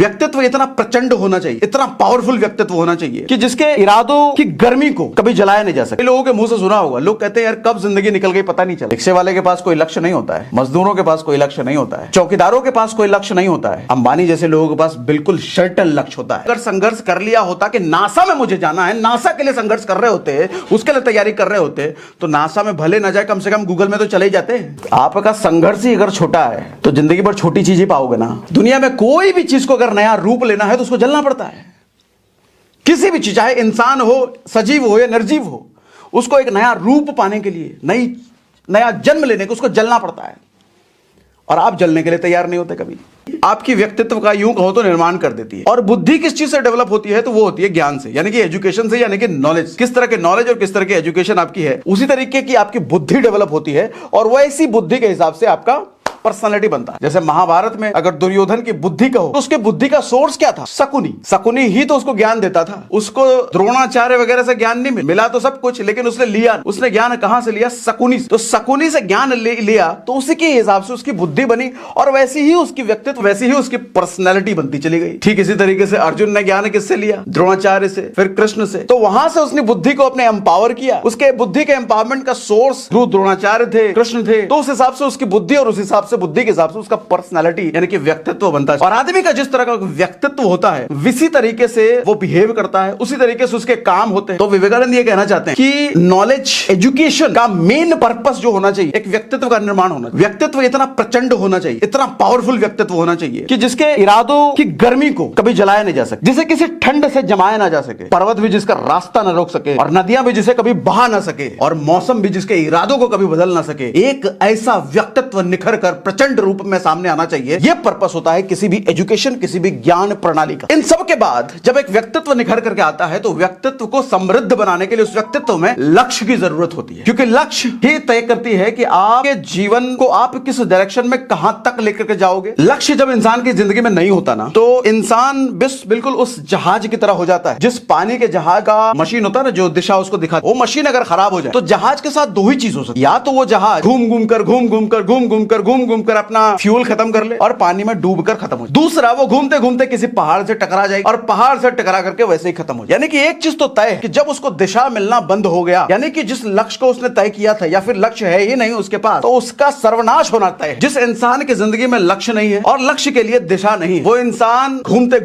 व्यक्तित्व इतना प्रचंड होना चाहिए, इतना पावरफुल व्यक्तित्व होना चाहिए कि जिसके इरादों की गर्मी को कभी जलाया नहीं जा सकता। लोगों के मुंह से सुना होगा, लोग कहते हैं यार कब जिंदगी निकल गई पता नहीं चला। रिक्शे वाले के पास कोई लक्ष्य नहीं होता है, मजदूरों के पास कोई लक्ष्य नहीं होता है, चौकीदारों के पास कोई लक्ष्य नहीं होता है, अंबानी जैसे लोगों के पास बिल्कुल सर्टेन लक्ष्य होता है। अगर संघर्ष कर लिया होता कि नासा में मुझे जाना है, नासा के लिए संघर्ष कर रहे होते, उसके लिए तैयारी कर रहे होते, तो नासा में भले ना जाए कम से कम गूगल में तो चले ही जाते। आपका संघर्ष ही अगर छोटा है तो जिंदगी भर छोटी चीज ही पाओगे ना। दुनिया में कोई भी चीज को अगर नया रूप लेना है तो उसको जलना पड़ता है। किसी भी चीज, चाहे इंसान हो, सजीव हो या निर्जीव हो, उसको एक नया रूप पाने के लिए, नया जन्म लेने को उसको जलना पड़ता है। और आप जलने के लिए तैयार नहीं होते कभी। आपकी व्यक्तित्व का यूं कहो तो निर्माण कर देती है। और बुद्धि किस चीज से डेवलप होती है? तो वो होती है ज्ञान से, यानी कि एजुकेशन से, यानी कि नॉलेज। किस तरह के नॉलेज और किस तरह की एजुकेशन आपकी है, उसी तरीके की आपकी बुद्धि डेवलप होती है और वैसी बुद्धि के हिसाब से आपका पर्सनालिटी बनता है। जैसे महाभारत में अगर दुर्योधन की बुद्धि कहो तो उसके बुद्धि का सोर्स क्या था? शकुनी ही तो उसको ज्ञान देता था। उसको द्रोणाचार्य वगैरह से ज्ञान नहीं मिला तो सब कुछ, लेकिन उसने ज्ञान कहां से लिया? शकुनी से। तो शकुनी से ज्ञान लिया तो उसी के हिसाब से उसकी बुद्धि बनी और वैसी ही उसकी व्यक्तित्व, वैसी ही उसकी पर्सनैलिटी बनती चली गई। ठीक इसी तरीके से अर्जुन ने ज्ञान किससे लिया? द्रोणाचार्य से, फिर कृष्ण से। तो वहां से उसने बुद्धि को अपने एम्पावर किया। उसके बुद्धि के एम्पावरमेंट का सोर्स द्रोणाचार्य थे, कृष्ण थे। तो उस हिसाब से उसकी बुद्धि और उस हिसाब से बुद्धि के हिसाब से उसका पर्सनालिटी यानी कि व्यक्तित्व बनता है। और आदमी का जिस तरह का व्यक्तित्व होता है इसी तरीके से वो बिहेव करता है, उसी तरीके से उसके काम होते हैं। तो विवेकानंद ये कहना चाहते हैं कि नॉलेज एजुकेशन का मेन पर्पस जो होना चाहिए, एक व्यक्तित्व का निर्माण होना चाहिए। व्यक्तित्व इतना प्रचंड होना चाहिए, इतना पावरफुल व्यक्तित्व होना चाहिए कि जिसके इरादों की गर्मी को कभी जलाया नहीं जा सकता, जिसे किसी ठंड से जमाया ना जा सके, पर्वत भी जिसका रास्ता न रोक सके और नदियां भी जिसे कभी बहा ना सके और मौसम भी जिसके इरादों को कभी बदल ना सके। एक ऐसा व्यक्तित्व निखर कर प्रचंड रूप में सामने आना चाहिए। यह पर्पस होता है किसी भी एजुकेशन, किसी भी ज्ञान प्रणाली का। इन सब के बाद जब एक व्यक्तित्व निखर करके आता है तो व्यक्तित्व को समृद्ध बनाने के लिए उस व्यक्तित्व में लक्ष्य की जरूरत होती है, क्योंकि लक्ष्य ही तय करती है कि आपके जीवन को आप किस डायरेक्शन में कहां तक लेकर के जाओगे। लक्ष्य जब इंसान की जिंदगी में नहीं होता ना तो इंसान बिल्कुल उस जहाज की तरह हो जाता है, जिस पानी के जहाज का मशीन होता है ना, जो दिशा उसको दिखाती, वो मशीन अगर खराब हो जाए तो जहाज के साथ दो ही चीज हो सकती है, या तो वो जहाज घूम घूम कर अपना फ्यूल खत्म कर ले और पानी में डूबकर खत्म हो जाए। दूसरा, वो घूमते घूमते किसी पहाड़ से टकरा जाए और पहाड़ से टकरा करके वैसे ही खत्म हो जाए। यानी कि एक चीज तो तय है कि जब उसको दिशा मिलना बंद हो गया, यानी कि जिस लक्ष्य को उसने तय किया था या फिर लक्ष्य है ही नहीं उसके पास, तो उसका सर्वनाश होना तय है। जिस इंसान की जिंदगी में लक्ष्य नहीं है और लक्ष्य के लिए दिशा नहीं, वो इंसान घूमते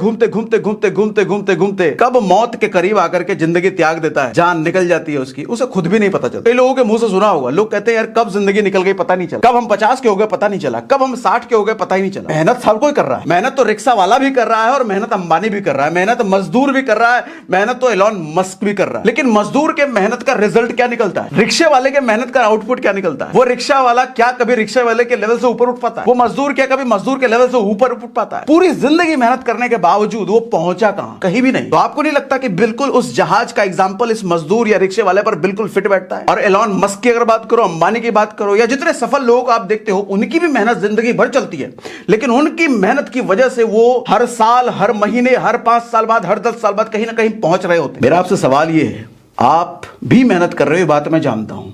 कब मौत के करीब आकर के जिंदगी त्याग देता है, जान निकल जाती है उसकी, उसे खुद भी नहीं पता चलता। कई लोगों के मुंह से सुना होगा, लोग कहते हैं यार कब जिंदगी निकल गई पता नहीं चला, कब हम 50 के हो गए पता नहीं चला, कब हम 60 के हो गए पता ही नहीं चला। मेहनत सब कोई कर रहा है, मेहनत तो रिक्शा वाला भी कर रहा है और मेहनत अंबानी भी कर रहा है, मेहनत मजदूर भी कर रहा है, मेहनत तो एलॉन मस्क भी कर रहा है। लेकिन मजदूर के मेहनत का रिजल्ट क्या निकलता है? रिक्शे वाले के मेहनत का आउटपुट क्या निकलता है? वो रिक्शा वाला क्या कभी रिक्शे वाले के लेवल से ऊपर उठ पाता है? वो मजदूर क्या कभी मजदूर के लेवल से ऊपर उठ पाता है? पूरी जिंदगी मेहनत करने के बावजूद वो पहुंचा कहां? कहीं भी नहीं। तो आपको नहीं लगता कि बिल्कुल उस जहाज का एग्जांपल इस मजदूर या रिक्शे वाले पर बिल्कुल फिट बैठता है? और एलॉन मस्क की अगर बात करो, अंबानी की बात करो, या जितने सफल लोग आप देखते हो, उनकी भी मेहनत जिंदगी भर चलती है, लेकिन उनकी मेहनत की वजह से वो हर साल, हर महीने, हर 5 साल बाद, हर 10 साल बाद कहीं ना कहीं पहुंच रहे होते। मेरा आपसे सवाल ये है, आप भी मेहनत कर रहे हो, बात मैं जानता हूं,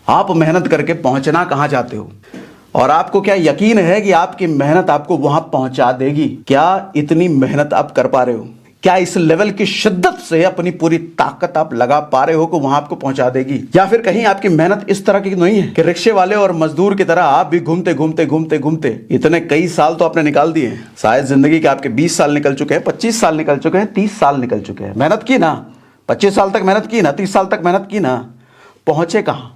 आप मेहनत करके पहुंचना कहां चाहते हो और आपको क्या यकीन है कि आपकी मेहनत आपको वहां पहुंचा देगी? क्या इतनी मेहनत आप कर पा रहे हो? क्या इस लेवल की शिद्दत से अपनी पूरी ताकत आप लगा पा रहे हो कि वहां आपको पहुंचा देगी? या फिर कहीं आपकी मेहनत इस तरह की नहीं है कि रिक्शे वाले और मजदूर की तरह आप भी घूमते इतने कई साल तो आपने निकाल दिए हैं। शायद जिंदगी के आपके 20 साल निकल चुके हैं, 25 साल निकल चुके हैं, 30 साल निकल चुके हैं। मेहनत की ना, 25 साल तक मेहनत की ना, 30 साल तक मेहनत की ना, पहुंचे कहां?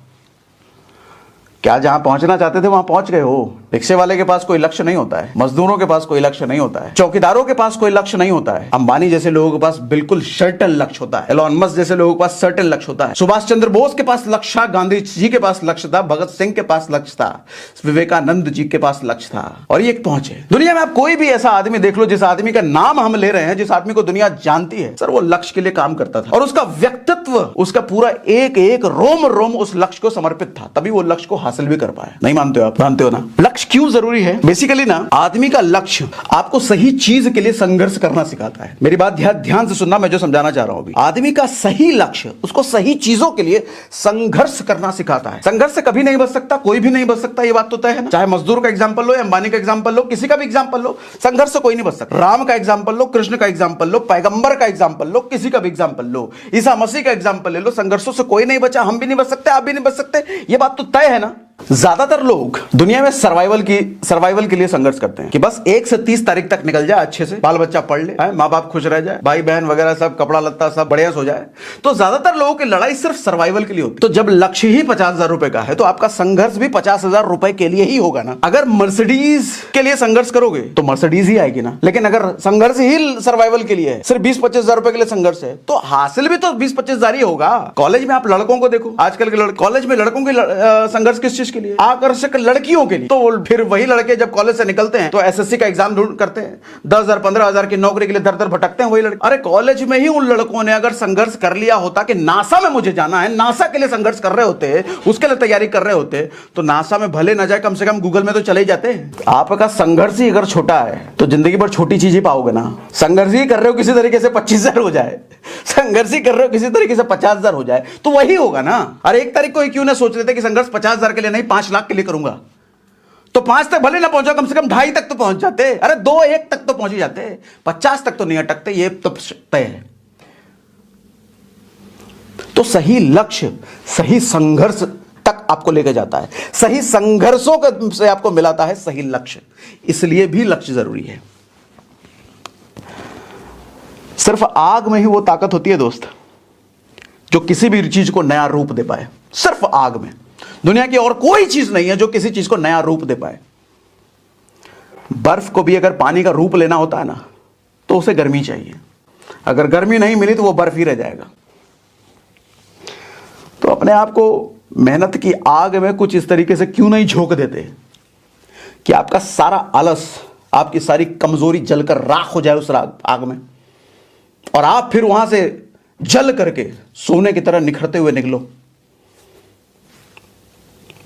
क्या जहां पहुंचना चाहते थे वहां पहुंच गए हो? रिक्शे वाले के पास कोई लक्ष्य नहीं होता है, मजदूरों के पास कोई लक्ष्य नहीं होता है, चौकीदारों के पास कोई लक्ष्य नहीं होता है, अंबानी जैसे लोगों के पास बिल्कुल सर्टेन लक्ष्य होता है, एलॉन मस्क जैसे लोगों के पास सर्टेन लक्ष्य होता है, सुभाष चंद्र बोस के पास लक्ष्य था, गांधी जी के पास लक्ष्य था, भगत सिंह के पास लक्ष्य था, विवेकानंद जी के पास लक्ष्य था और ये पहुंचे। दुनिया में आप कोई भी ऐसा आदमी देख लो, जिस आदमी का नाम हम ले रहे हैं, जिस आदमी को दुनिया जानती है, सर वो लक्ष्य के लिए काम करता था और उसका व्यक्तित्व, उसका पूरा एक एक रोम रोम उस लक्ष्य को समर्पित था, तभी वो लक्ष्य को हासिल हासिल भी कर पाए। नहीं मानते हो आप? मानते हो ना? लक्ष्य क्यों जरूरी है? बेसिकली ना, आदमी का लक्ष्य आपको सही चीज के लिए संघर्ष करना सिखाता है। मेरी बात ध्यान से सुनना, मैं जो समझाना चाह रहा हूं अभी। आदमी का सही लक्ष्य उसको सही चीजों के लिए संघर्ष करना सिखाता है। संघर्ष से कभी नहीं बच सकता, कोई भी नहीं बच सकता, ये बात तो तय है ना। चाहे मजदूर का एग्जाम्पल लो, अंबानी का एग्जाम्पल लो, किसी का भी एग्जाम्पल लो, संघर्ष से कोई नहीं बच सकता। राम का एग्जाम्पल लो, कृष्ण का एग्जाम्पल लो, पैगंबर का एग्जाम्पल लो, किसी का भी एग्जाम्पल लो, ईसा मसीह का एग्जाम्पल ले लो, संघर्षों से कोई नहीं बचा। हम भी नहीं बच सकते, आप भी नहीं बच सकते, ये बात तो तय है ना। ज्यादातर लोग दुनिया में सर्वाइवल के लिए संघर्ष करते हैं कि बस 1 से 30 तारीख तक निकल जाए, अच्छे से बाल बच्चा पढ़ ले, माँ बाप खुश रह जाए, भाई बहन वगैरह सब कपड़ा लत्ता सब बढ़िया हो जाए। तो ज्यादातर लोगों की लड़ाई सिर्फ सर्वाइवल के लिए होती है। तो जब लक्ष्य ही 50,000 रुपए का है तो आपका संघर्ष भी 50,000 रुपए के लिए ही होगा ना। अगर मर्सिडीज के लिए संघर्ष करोगे तो मर्सिडीज ही आएगी ना। लेकिन अगर संघर्ष ही सर्वाइवल के लिए है, सिर्फ 20-25 हजार रुपए के लिए संघर्ष है, तो हासिल भी तो 20-25 हजार ही होगा। कॉलेज में आप लड़कों को देखो, आजकल के कॉलेज में लड़कों के संघर्ष किस चीज के लिए? आकर्षक लड़कियों के लिए। तो फिर वही लड़के जब कॉलेज से निकलते हैं तो एसएससी का एग्जाम करते हैं, 10,000 15,000 की नौकरी के लिए दर दर भटकते हैं वही लड़के। अरे कॉलेज में ही उन लड़कों ने अगर संघर्ष कर लिया होता कि नासा में मुझे जाना है, नासा के लिए संघर्ष कर रहे होते, उसके लिए तैयारी कर रहे होते, तो नासा में भले ना जाए, कम से कम गूगल में तो चले ही जाते। आपका संघर्ष ही अगर छोटा है तो जिंदगी भर छोटी चीज ही पाओगे ना। संघर्ष ही कर रहे हो किसी तरीके से 25,000 हो जाए, संघर्ष ही कर रहे हो किसी तरीके से 50,000 हो जाए, तो वही होगा ना। अरे 1 तारीख को क्यों ना सोच रहे थे कि संघर्ष 50,000 के लिए नहीं, 5 लाख के लिए करूंगा, तो 5 तक भले ना पहुंचो, कम से कम 2.5 तक तो पहुंच जाते। अरे 2-1 तक तो पहुंच ही जाते, 50 तक तो नहीं अटकते, ये तो तय है। तो सही लक्ष्य सही संघर्ष तक आपको लेकर जाता है, सही संघर्षों से आपको मिलाता है सही लक्ष्य। इसलिए भी लक्ष्य जरूरी है। सिर्फ आग में ही वो ताकत होती है दोस्त जो किसी भी चीज को नया रूप दे पाए। सिर्फ आग में, दुनिया की और कोई चीज नहीं है जो किसी चीज को नया रूप दे पाए। बर्फ को भी अगर पानी का रूप लेना होता है ना तो उसे गर्मी चाहिए। अगर गर्मी नहीं मिली तो वो बर्फ ही रह जाएगा। तो अपने आप को मेहनत की आग में कुछ इस तरीके से क्यों नहीं झोंक देते कि आपका सारा आलस, आपकी सारी कमजोरी जलकर राख हो जाए उस आग में, और आप फिर वहां से जल करके सोने की तरह निखरते हुए निकलो।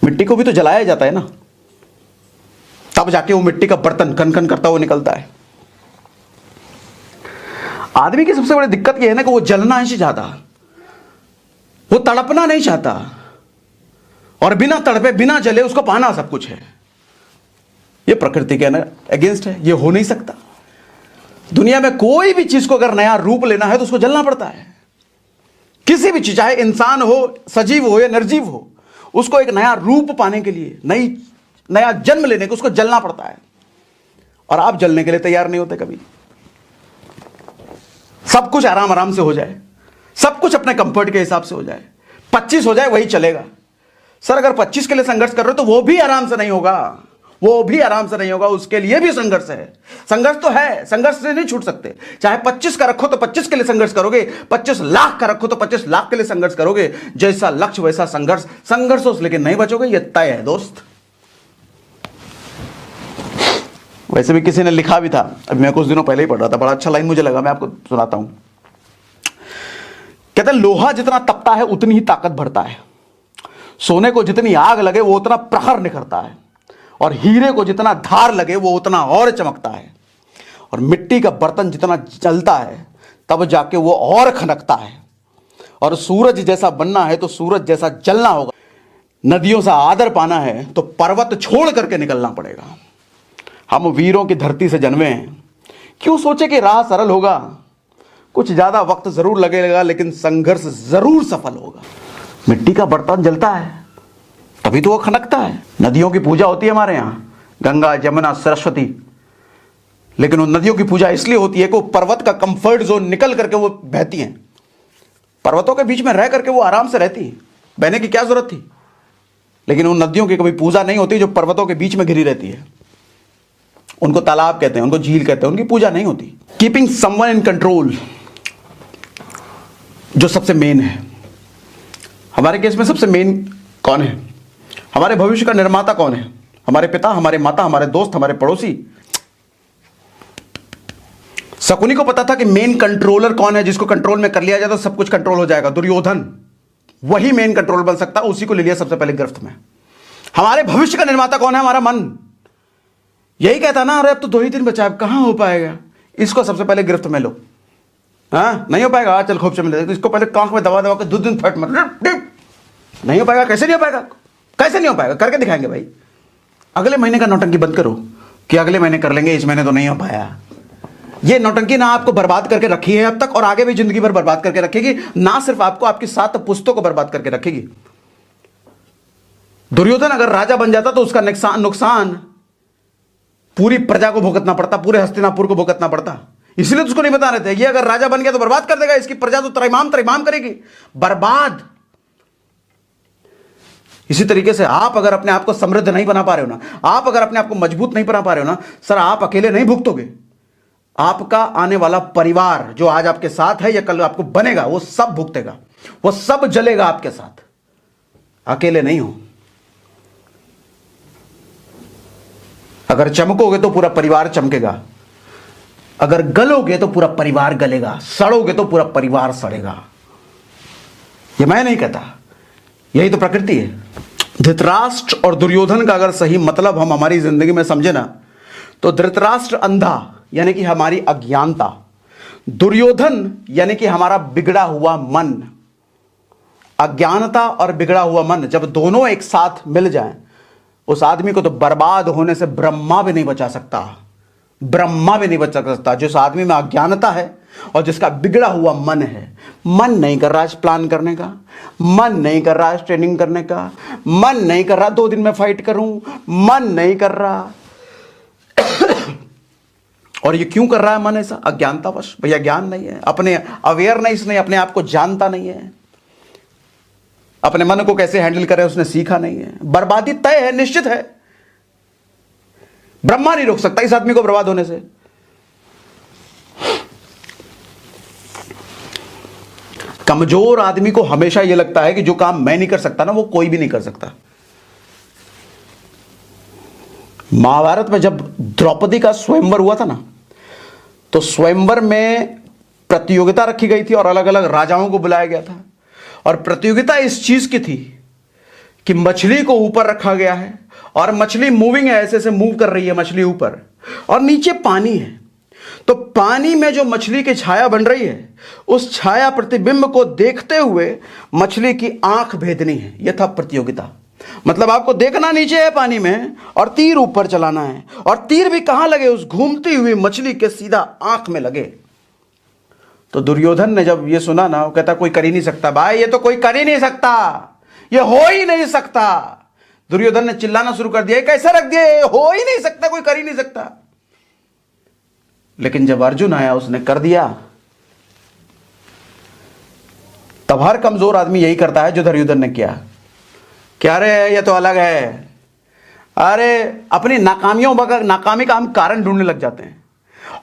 मिट्टी को भी तो जलाया जाता है ना, तब जाके वो मिट्टी का बर्तन कन कन करता हुआ निकलता है। आदमी की सबसे बड़ी दिक्कत यह है ना कि वो जलना नहीं चाहता, वो तड़पना नहीं चाहता, और बिना तड़पे बिना जले उसको पाना सब कुछ है। ये प्रकृति के ना अगेंस्ट है, ये हो नहीं सकता। दुनिया में कोई भी चीज को अगर नया रूप लेना है तो उसको जलना पड़ता है। किसी भी चीज, चाहे इंसान हो, सजीव हो या निर्जीव हो, उसको एक नया रूप पाने के लिए, नया जन्म लेने को उसको जलना पड़ता है। और आप जलने के लिए तैयार नहीं होते कभी। सब कुछ आराम आराम से हो जाए, सब कुछ अपने कंफर्ट के हिसाब से हो जाए, 25 हो जाए वही चलेगा। सर अगर 25 के लिए संघर्ष कर रहे हो तो वो भी आराम से नहीं होगा, वो भी आराम से नहीं होगा, उसके लिए भी संघर्ष है। संघर्ष तो है, संघर्ष से नहीं छूट सकते। चाहे 25 का रखो तो 25 के लिए संघर्ष करोगे, 25 लाख का रखो तो 25 लाख के लिए संघर्ष करोगे। जैसा लक्ष्य वैसा संघर्ष, संघर्षों से लेकिन नहीं बचोगे, ये तय है दोस्त। वैसे भी किसी ने लिखा भी था, अभी मैं कुछ दिनों पहले ही पढ़ रहा था, बड़ा अच्छा लाइन मुझे लगा, मैं आपको सुनाता हूं। कहते हैं लोहा जितना तपता है उतनी ही ताकत बढ़ता है, सोने को जितनी आग लगे वो उतना प्रखर निखरता है, और हीरे को जितना धार लगे वो उतना और चमकता है, और मिट्टी का बर्तन जितना जलता है तब जाके वो और खनकता है, और सूरज जैसा बनना है तो सूरज जैसा जलना होगा। नदियों से आदर पाना है तो पर्वत छोड़ करके निकलना पड़ेगा। हम वीरों की धरती से जन्मे हैं, क्यों सोचे कि राह सरल होगा। कुछ ज्यादा वक्त जरूर लगेगा लेकिन संघर्ष जरूर सफल होगा। मिट्टी का बर्तन जलता है तभी तो वो खनकता है। नदियों की पूजा होती है हमारे यहाँ, गंगा जमुना सरस्वती, लेकिन उन नदियों की पूजा इसलिए होती है कि वो पर्वत का कंफर्ट जोन निकल करके वो बहती हैं। पर्वतों के बीच में रह करके वो आराम से रहती है, बहने की क्या जरूरत थी। लेकिन उन नदियों की कभी पूजा नहीं होती जो पर्वतों के बीच में घिरी रहती है। उनको तालाब कहते हैं, उनको झील कहते हैं, उनकी पूजा नहीं होती। कीपिंग समवन इन कंट्रोल जो सबसे मेन है। हमारे केस में सबसे मेन कौन है? हमारे भविष्य का निर्माता कौन है? हमारे पिता, हमारे माता, हमारे दोस्त, हमारे पड़ोसी। शकुनी को पता था कि मेन कंट्रोलर कौन है, जिसको कंट्रोल में कर लिया जाए तो सब कुछ कंट्रोल हो जाएगा। दुर्योधन, वही मेन कंट्रोल बन सकता, उसी को ले लिया सबसे पहले गिरफ्त में। हमारे भविष्य का निर्माता कौन है? हमारा मन। यही कहता ना, अरे अब तो 2 ही दिन बचा है, कहां हो पाएगा। इसको सबसे पहले गिरफ्त में लो। हाँ, नहीं हो पाएगा, चल खोपचे में ले, तो इसको पहले कांख में दबा दबा के 2 दिन फट मत। नहीं हो पाएगा। कैसे नहीं हो पाएगा? कैसे नहीं हो पाएगा? करके दिखाएंगे भाई। अगले महीने का नौटंकी बंद करो कि अगले महीने कर लेंगे, इस महीने तो नहीं हो पाया। ये नौटंकी ना आपको बर्बाद करके रखी है अब तक, और आगे भी जिंदगी भर बर्बाद करके रखेगी। ना सिर्फ आपको, आपकी 7 पुस्तों को बर्बाद करके रखेगी। दुर्योधन अगर राजा बन जाता तो उसका नुकसान पूरी प्रजा को भुगतना पड़ता, पूरे हस्तिनापुर को भुगतना पड़ता। इसलिए तो उसको नहीं बता रहे थे। ये अगर राजा बन गया तो बर्बाद कर देगा, इसकी प्रजा तो त्रैमाम करेगी, बर्बाद। इसी तरीके से आप अगर अपने आप को समृद्ध नहीं बना पा रहे हो ना, आप अगर अपने आप को मजबूत नहीं बना पा रहे हो ना, सर आप अकेले नहीं भुगतोगे। आपका आने वाला परिवार जो आज आपके साथ है या कल आपको बनेगा, वो सब भुगतेगा, वो सब जलेगा आपके साथ। अकेले नहीं हो। अगर चमकोगे तो पूरा परिवार चमकेगा, अगर गलोगे तो पूरा परिवार गलेगा, सड़ोगे तो पूरा परिवार सड़ेगा। ये मैं नहीं कहता, यही तो प्रकृति है। धृतराष्ट्र और दुर्योधन का अगर सही मतलब हम हमारी जिंदगी में समझे ना, तो धृतराष्ट्र अंधा यानी कि हमारी अज्ञानता, दुर्योधन यानी कि हमारा बिगड़ा हुआ मन। अज्ञानता और बिगड़ा हुआ मन जब दोनों एक साथ मिल जाएं, उस आदमी को तो बर्बाद होने से ब्रह्मा भी नहीं बचा सकता। ब्रह्मा भी नहीं बचा सकता। जिस आदमी में अज्ञानता है और जिसका बिगड़ा हुआ मन है, मन नहीं कर रहा है प्लान करने का, मन नहीं कर रहा है ट्रेनिंग करने का, मन नहीं कर रहा 2 दिन में फाइट करूं, मन नहीं कर रहा। और ये क्यों कर रहा है मन ऐसा? अज्ञानतावश। भैया ज्ञान नहीं है, अपने अवेयरनेस नहीं, अपने आप को जानता नहीं है, अपने मन को कैसे हैंडल करे उसने सीखा नहीं है। बर्बादी तय है, निश्चित है। ब्रह्मा नहीं रोक सकता इस आदमी को बर्बाद होने से। कमजोर आदमी को हमेशा यह लगता है कि जो काम मैं नहीं कर सकता ना, वो कोई भी नहीं कर सकता। महाभारत में जब द्रौपदी का स्वयंवर हुआ था ना, तो स्वयंवर में प्रतियोगिता रखी गई थी और अलग अलग राजाओं को बुलाया गया था। और प्रतियोगिता इस चीज की थी कि मछली को ऊपर रखा गया है और मछली मूविंग है, ऐसे ऐसे मूव कर रही है मछली ऊपर, और नीचे पानी है। तो पानी में जो मछली की छाया बन रही है, उस छाया प्रतिबिंब को देखते हुए मछली की आंख भेदनी है। यह था प्रतियोगिता। मतलब आपको देखना नीचे है पानी में और तीर ऊपर चलाना है, और तीर भी कहां लगे? उस घूमती हुई मछली के सीधा आंख में लगे। तो दुर्योधन ने जब ये सुना ना, वो कहता कोई कर ही नहीं सकता भाई, ये तो कोई कर ही नहीं सकता, ये हो ही नहीं सकता। दुर्योधन ने चिल्लाना शुरू कर दिया, कैसे रख दिया, हो ही नहीं सकता, कोई कर ही नहीं सकता। लेकिन जब अर्जुन आया उसने कर दिया। तब हर कमजोर आदमी यही करता है जो दुर्योधन ने किया। क्या रे, ये तो अलग है। अरे अपनी नाकामी का हम कारण ढूंढने लग जाते हैं,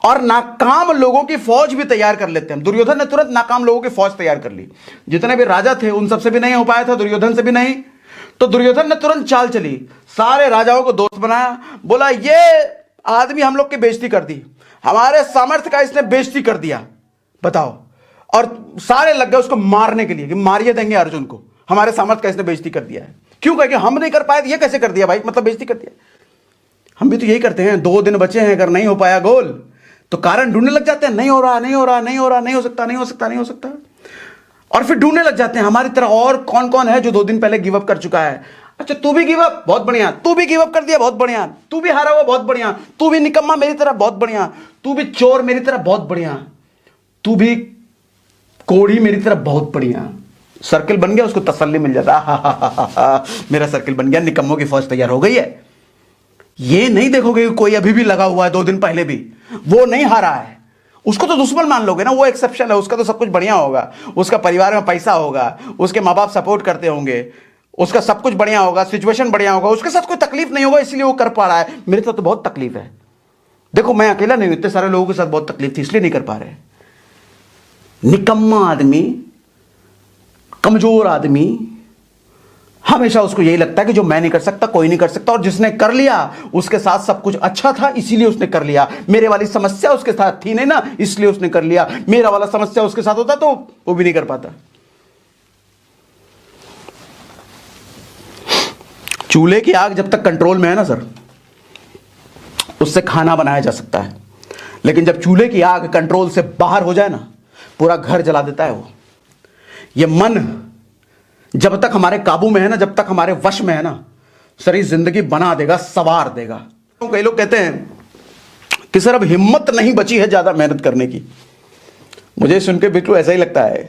और नाकाम लोगों की फौज भी तैयार कर लेते हैं। दुर्योधन ने तुरंत नाकाम लोगों की फौज तैयार कर ली। जितने भी राजा थे उन सबसे भी नहीं हो पाया था, दुर्योधन से भी नहीं। तो दुर्योधन ने तुरंत चाल चली, सारे राजाओं को दोस्त बनाया, बोला ये आदमी हम लोग की बेइज्जती कर दी, हमारे सामर्थ्य का इसने बेइज्जती कर दिया, बताओ। और सारे लग गए उसको मारने के लिए कि मारिए देंगे अर्जुन को, हमारे सामर्थ्य का इसने बेइज्जती कर दिया है। क्यों? कहे कि हम नहीं कर पाए, ये कैसे कर दिया भाई, मतलब बेइज्जती कर दिया। हम भी तो यही करते हैं, 2 दिन बचे हैं, अगर नहीं हो पाया गोल तो कारण ढूंढने लग जाते हैं, नहीं हो रहा, नहीं हो रहा, नहीं हो रहा, नहीं हो सकता, नहीं हो सकता, नहीं हो सकता। और फिर ढूंढने लग जाते हैं हमारी तरह और कौन कौन है जो 2 दिन पहले गिव अप कर चुका है। अच्छा तू भी गिव अप, बहुत बढ़िया। तू भी गिव अप कर दिया, बहुत बढ़िया। तू भी हारा हुआ, बहुत बढ़िया। तू भी निकम्मा मेरी तरह, बहुत बढ़िया। तू भी चोर मेरी तरह, बहुत बढ़िया। तू भी कोढ़ी मेरी तरह, बहुत बढ़िया। सर्किल बन गया, उसको तसल्ली मिल जाता, हा, मेरा सर्किल बन गया, निकम्मों की फौज तैयार हो गई है। ये नहीं देखोगे कि कोई अभी भी लगा हुआ है 2 दिन पहले भी, वो नहीं हारा है, उसको तो दुश्मन मान लोगे ना, वो एक्सेप्शन है, उसका तो सब कुछ बढ़िया होगा, उसका परिवार में पैसा होगा, उसके माँ बाप सपोर्ट करते होंगे, उसका सब कुछ बढ़िया होगा, सिचुएशन बढ़िया होगा, उसके साथ कोई तकलीफ नहीं होगा, इसलिए वो कर पा रहा है। मेरे साथ तो बहुत तकलीफ है, देखो मैं अकेला नहीं हूं, इतने सारे लोगों के साथ बहुत तकलीफ थी, इसलिए नहीं कर पा रहे। निकम्मा आदमी, कमजोर आदमी, हमेशा उसको यही लगता है कि जो मैं नहीं कर सकता कोई नहीं कर सकता, और जिसने कर लिया उसके साथ सब कुछ अच्छा था इसीलिए उसने कर लिया। मेरे वाली समस्या उसके साथ थी नहीं ना, इसलिए उसने कर लिया। मेरा वाला समस्या उसके साथ होता तो वो भी नहीं कर पाता। चूल्हे की आग जब तक कंट्रोल में है ना सर, उससे खाना बनाया जा सकता है, लेकिन जब चूल्हे की आग कंट्रोल से बाहर हो जाए ना, पूरा घर जला देता है वो। ये मन जब तक हमारे काबू में है ना, जब तक हमारे वश में है ना, सर जिंदगी बना देगा, सवार देगा। तो कई लोग कहते हैं कि सर अब हिम्मत नहीं बची है ज्यादा मेहनत करने की। मुझे सुन के बिल्कुल ऐसा ही लगता है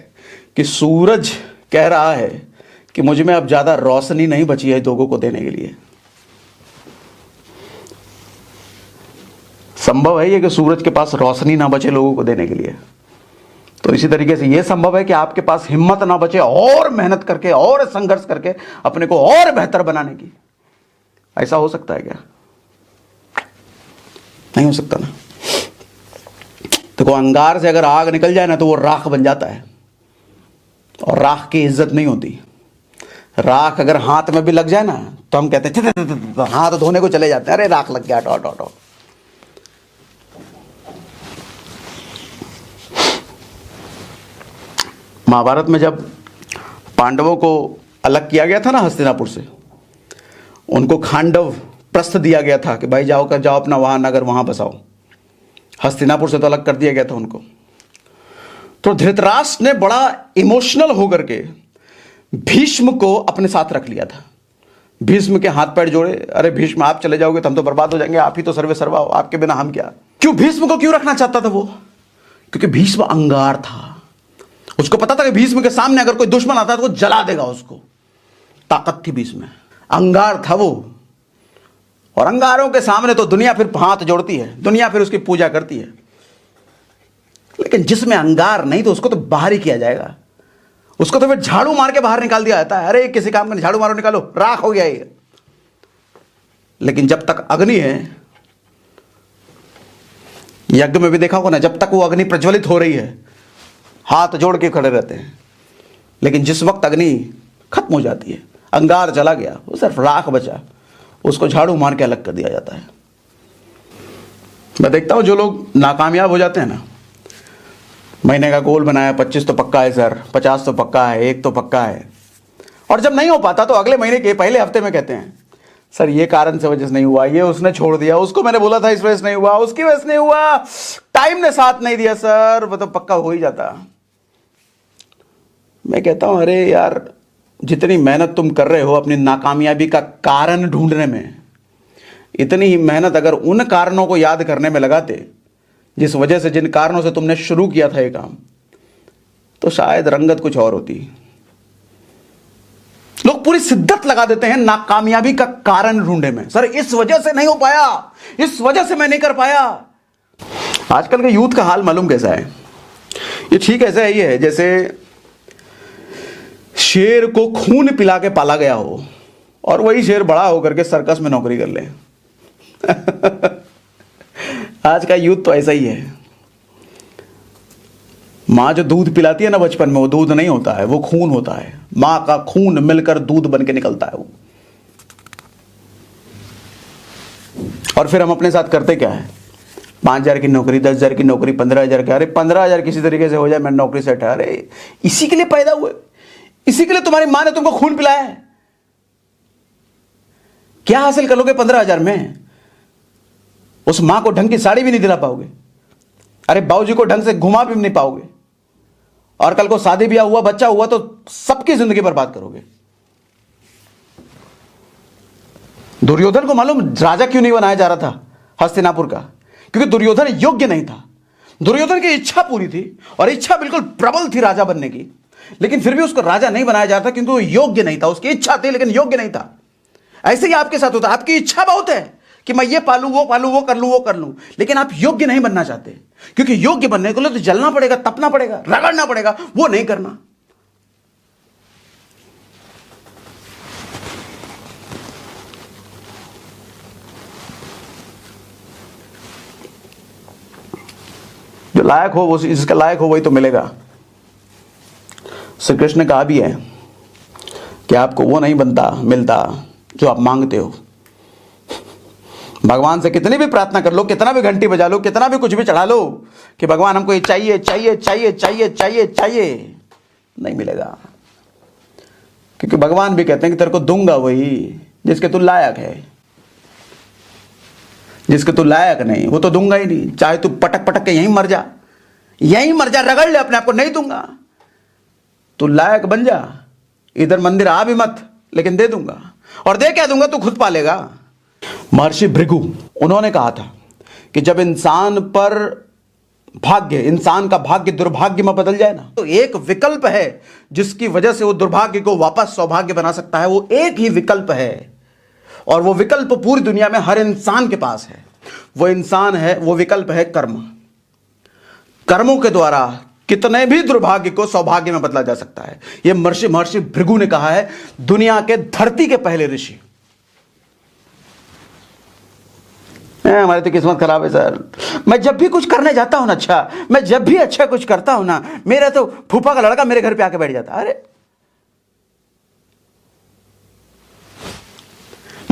कि सूरज कह रहा है कि मुझ में अब ज्यादा रोशनी नहीं बची है लोगों को देने के लिए। संभव है ये कि सूरज के पास रोशनी ना बचे लोगों को देने के लिए, तो इसी तरीके से यह संभव है कि आपके पास हिम्मत ना बचे और मेहनत करके और संघर्ष करके अपने को और बेहतर बनाने की। ऐसा हो सकता है क्या? नहीं हो सकता ना। देखो, अंगार से अगर आग निकल जाए ना तो वो राख बन जाता है, और राख की इज्जत नहीं होती। राख अगर हाथ में भी लग जाए ना तो हम कहते हैं हाथ धोने को चले जाते हैं, अरे राख लग गया, हटो हटो हटो। महाभारत में जब पांडवों को अलग किया गया था ना हस्तिनापुर से, उनको खांडव प्रस्थ दिया गया था कि भाई जाओ अपना वहां नगर वहां बसाओ। हस्तिनापुर से तो अलग कर दिया गया था उनको। तो धृतराष्ट्र ने बड़ा इमोशनल होकर के भीष्म को अपने साथ रख लिया था। भीष्म के हाथ पैर जोड़े, अरे भीष्म आप चले जाओगे तो हम तो बर्बाद हो जाएंगे, आप ही तो सर्वे सर्वा हो, आपके बिना हम क्या। क्यों भीष्म को क्यों रखना चाहता था वो? क्योंकि भीष्म अंगार था। उसको पता था कि भीष्म के सामने अगर कोई दुश्मन आता है तो वो जला देगा उसको। ताकत थी भीष्म में, अंगार था वो। और अंगारों के सामने तो दुनिया फिर हाथ जोड़ती है, दुनिया फिर उसकी पूजा करती है। लेकिन जिसमें अंगार नहीं तो उसको तो बाहर ही किया जाएगा। उसको तो फिर झाड़ू मार के बाहर निकाल दिया जाता है, अरे किसी काम में झाड़ू मारो निकालो, राख हो गया ये। लेकिन जब तक अग्नि है, यज्ञ में भी देखा होगा ना, जब तक वो अग्नि प्रज्वलित हो रही है हाथ जोड़ के खड़े रहते हैं। लेकिन जिस वक्त अग्नि खत्म हो जाती है, अंगार चला गया, वो सिर्फ राख बचा, उसको झाड़ू मार के अलग कर दिया जाता है। मैं देखता हूं जो लोग नाकामयाब हो जाते हैं ना, महीने का गोल बनाया 25 तो पक्का है सर, 50 तो पक्का है, 1 तो पक्का है, और जब नहीं हो पाता तो अगले महीने के पहले हफ्ते में कहते हैं सर ये कारण से वजह से नहीं हुआ, ये उसने छोड़ दिया, उसको मैंने बोला था इस वजह से नहीं हुआ, उसकी वजह से नहीं हुआ, टाइम ने साथ नहीं दिया सर, वो तो पक्का हो ही जाता। मैं कहता हूं अरे यार, जितनी मेहनत तुम कर रहे हो अपनी नाकामयाबी का कारण ढूंढने में, इतनी ही मेहनत अगर उन कारणों को याद करने में लगाते जिस वजह से, जिन कारणों से तुमने शुरू किया था ये काम, तो शायद रंगत कुछ और होती। लोग पूरी शिद्दत लगा देते हैं नाकामयाबी का कारण ढूंढने में, सर इस वजह से नहीं हो पाया, इस वजह से मैं नहीं कर पाया। आजकल के यूथ का हाल मालूम कैसा है? ये ठीक ऐसा है, ये है जैसे शेर को खून पिला के पाला गया हो और वही शेर बड़ा होकर के सर्कस में नौकरी कर ले। आज का यूथ तो ऐसा ही है। मां जो दूध पिलाती है ना बचपन में, वो दूध नहीं होता है, वो खून होता है। मां का खून मिलकर दूध बन के निकलता है वो। और फिर हम अपने साथ करते क्या है? 5,000 की नौकरी, 10,000 की नौकरी, 15,000 की, अरे 15,000 किसी तरीके से हो जाए, मैं नौकरी सेट है। अरे इसी के लिए पैदा हुए, इसी के लिए तुम्हारी मां ने तुमको खून पिलाया है। क्या हासिल कर लोगे 15,000 में? उस मां को ढंग की साड़ी भी नहीं दिला पाओगे, अरे बाबूजी को ढंग से घुमा भी नहीं पाओगे, और कल को शादी ब्याह हुआ, बच्चा हुआ तो सबकी जिंदगी बर्बाद करोगे। दुर्योधन को मालूम राजा क्यों नहीं बनाया जा रहा था हस्तिनापुर का? क्योंकि दुर्योधन योग्य नहीं था। दुर्योधन की इच्छा पूरी थी और इच्छा बिल्कुल प्रबल थी राजा बनने की, लेकिन फिर भी उसको राजा नहीं बनाया जाता क्योंकि वो योग्य नहीं था। उसकी इच्छा थी लेकिन योग्य नहीं था। ऐसे ही आपके साथ होता है, आपकी इच्छा बहुत है कि मैं ये पालूं, वो पालूं, वो कर लूं, वो कर लूं, लेकिन आप योग्य नहीं बनना चाहते, क्योंकि योग्य बनने के लिए तो जलना पड़ेगा, तपना पड़ेगा, रगड़ना पड़ेगा, वो नहीं करना। जो लायक हो, वो जिसका लायक हो वही तो मिलेगा। श्री कृष्ण ने कहा भी है कि आपको वो नहीं बनता मिलता जो आप मांगते हो। भगवान से कितनी भी प्रार्थना कर लो, कितना भी घंटी बजा लो, कितना भी कुछ भी चढ़ा लो कि भगवान हमको ये चाहिए चाहिए चाहिए चाहिए चाहिए चाहिए, नहीं मिलेगा। क्योंकि भगवान भी कहते हैं कि तेरे को दूंगा वही जिसके तू लायक है। जिसके तू लायक नहीं वो तो दूंगा ही नहीं, चाहे तू पटक पटक के यहीं मर जा, यहीं मर जा, रगड़ ले अपने आप को, नहीं दूंगा। तू लायक बन जा, इधर मंदिर आ भी मत, लेकिन दे दूंगा। और दे क्या दूंगा, तू खुद पालेगा। महर्षि भृगु उन्होंने कहा था कि जब इंसान का भाग्य दुर्भाग्य में बदल जाए ना, तो एक विकल्प है जिसकी वजह से वो दुर्भाग्य को वापस सौभाग्य बना सकता है। वो एक ही विकल्प है, और वो विकल्प पूरी दुनिया में हर इंसान के पास है। वो विकल्प है कर्म। कर्मों के द्वारा कितने भी दुर्भाग्य को सौभाग्य में बदला जा सकता है। यह महर्षि भृगु ने कहा है, दुनिया के धरती के पहले ऋषि। हमारी तो किस्मत खराब है सर। मैं जब भी कुछ करने जाता हूं ना, मैं जब भी अच्छा कुछ करता हूं ना, मेरा तो फूफा का लड़का मेरे घर पे आके बैठ जाता है। अरे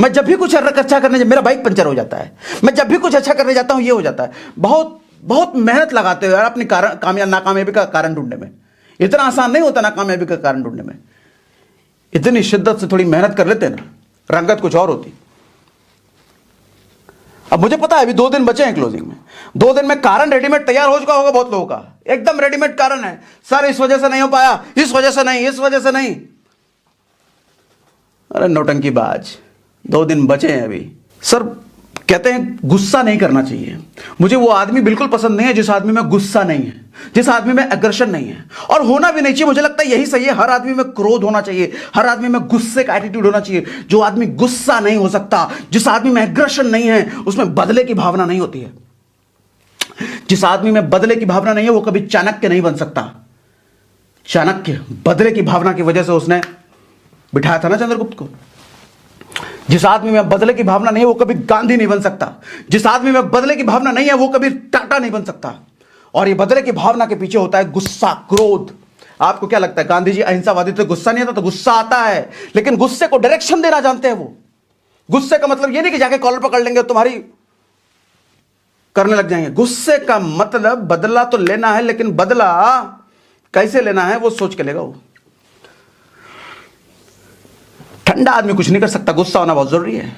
मैं जब भी कुछ अच्छा करने, मेरा बाइक पंचर हो जाता है। मैं जब भी कुछ अच्छा करने जाता हूं, ये हो जाता है। बहुत बहुत मेहनत लगाते हो यार अपनी नाकामयाबी का कारण ढूंढने में। इतना आसान नहीं होता नाकामयाबी का कारण ढूंढने में। इतनी शिद्दत से थोड़ी मेहनत कर लेते ना, रंगत कुछ और होती। अब मुझे पता है अभी 2 दिन बचे हैं क्लोजिंग में। 2 दिन में कारण रेडीमेड तैयार हो चुका होगा बहुत लोगों का, एकदम रेडीमेड कारण है। सर इस वजह से नहीं हो पाया, इस वजह से नहीं, इस वजह से नहीं। अरे नौटंकीबाज, 2 दिन बचे हैं अभी। सर कहते हैं गुस्सा नहीं करना चाहिए। मुझे वो आदमी बिल्कुल पसंद नहीं है जिस आदमी में गुस्सा नहीं है, जिस आदमी में एग्रेशन नहीं है, और होना भी नहीं चाहिए। मुझे लगता है यही सही है। हर आदमी में क्रोध होना चाहिए, हर आदमी में गुस्से का एटीट्यूड होना चाहिए। जो आदमी गुस्सा नहीं हो सकता, जिस आदमी में एग्रेशन नहीं है, उसमें बदले की भावना नहीं होती है। जिस आदमी में बदले की भावना नहीं है वो कभी चाणक्य नहीं बन सकता। चाणक्य बदले की भावना की वजह से उसने बिठाया था ना चंद्रगुप्त को। जिस आदमी में बदले की भावना नहीं है वो कभी गांधी नहीं बन सकता। जिस आदमी में बदले की भावना नहीं है वो कभी टाटा नहीं बन सकता। और ये बदले की भावना के पीछे होता है गुस्सा, क्रोध। आपको क्या लगता है गांधी जी अहिंसावादी थे, गुस्सा नहीं आता? तो गुस्सा आता है, लेकिन गुस्से को डायरेक्शन देना जानते हैं वो। गुस्से का मतलब ये नहीं कि जाके कॉलर पकड़ लेंगे और तुम्हारी करने लग जाएंगे। गुस्से का मतलब बदला तो लेना है, लेकिन बदला कैसे लेना है वो सोच के लेगा वो। ठंडा आदमी कुछ नहीं कर सकता, गुस्सा होना बहुत जरूरी है।